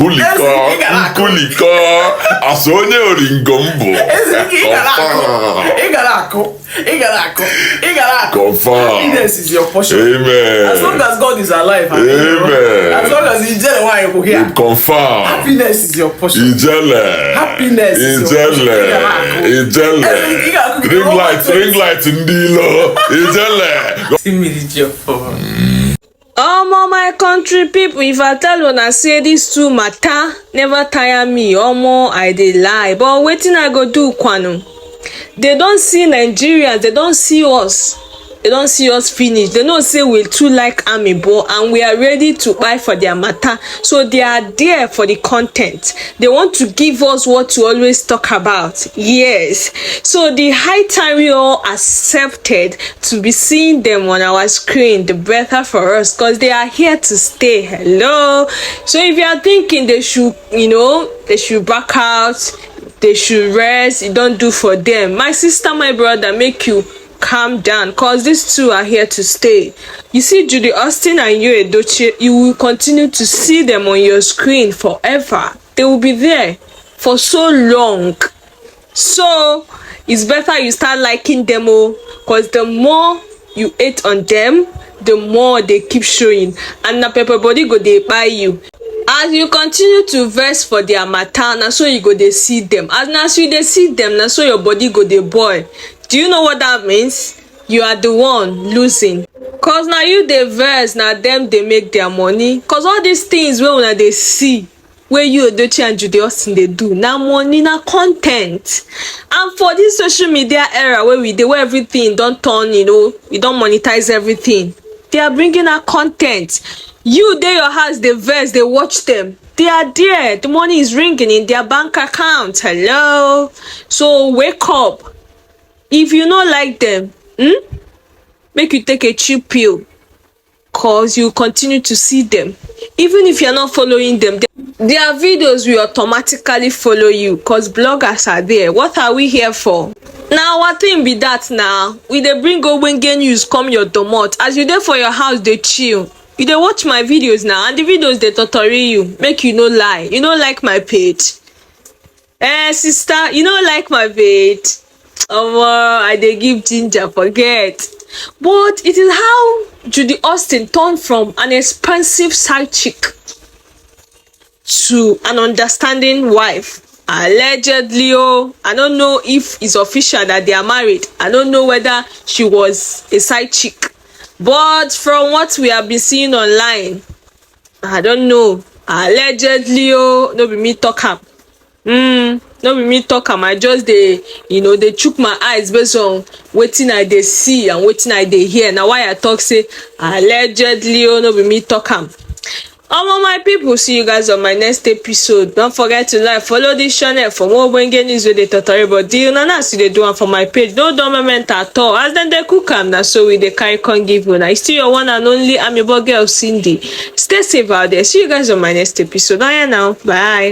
Nkuliko, asonye oringombo. Confirm. Happiness is your portion. Amen. As long as God is alive. Amen. As long as He's there, why you here? Confirm. Happiness is your portion. Ijele. Happiness is your portion. Ijele. Ring light ndilo. Ijele. My country people, if I tell una say these two matter never tire me, I dey lie. But wetin I go do, kwanu? They don't see Nigerians, they don't see us. They don't see us finish. They know say we too like army ball and we are ready to buy for their matter. So they are there for the content. They want to give us what to always talk about. Yes. So the high time we all accepted to be seeing them on our screen, the better for us, because they are here to stay. Hello. So if you are thinking they should, they should back out, they should rest, it don't do for them. My sister, my brother, make you calm down, cause these two are here to stay. You see Judy Austin and Yul Edochie, you will continue to see them on your screen forever. They will be there for so long. So it's better you start liking them all, cause the more you hate on them, the more they keep showing, and na pepper body go dey buy you. As you continue to verse for their matter, na so you go dey see them. As you dey see them, na so your body go dey boil. Do you know what that means? You are the one losing. Cause now you dey verse, now them they make their money. Cause all these things when they see, where Yul Edochie and Judy Austin they do, now money, now content. And for this social media era where everything don't turn, we don't monetize everything. They are bringing out content. You there your house, they verse, they watch them. They are there. The money is ringing in their bank account. Hello. So wake up. If you not like them, make you take a cheap pill, cause you continue to see them. Even if you're not following them, their videos will automatically follow you, cause bloggers are there. What are we here for? Now what thing be that now? We dey bring ogbonge news come your domot. As you there for your house, they chill. You dey watch my videos now, and the videos they tutorial you. Make you no lie. You don't like my page. Sister, you don't like my page. I dey give ginger, forget. But it is how Judy Austin turned from an expensive side chick to an understanding wife. Allegedly, I don't know if it's official that they are married. I don't know whether she was a side chick. But from what we have been seeing online, I don't know. Allegedly, no be me talk am. No be me talk am. I just they chook my eyes based on wetin I dey see and wetin I dey hear. Now why I talk say allegedly, no be me talk am. My people, see you guys on my next episode. Don't forget to like, follow this channel for more ogbonge news wey dey totori body. Una na see dey do am for my page. No moment at all. As dem dey cook am, na so we dey carry come give una. It's still your one and only amiable girl Cindy. Stay safe out there. See you guys on my next episode. Bye now. Bye.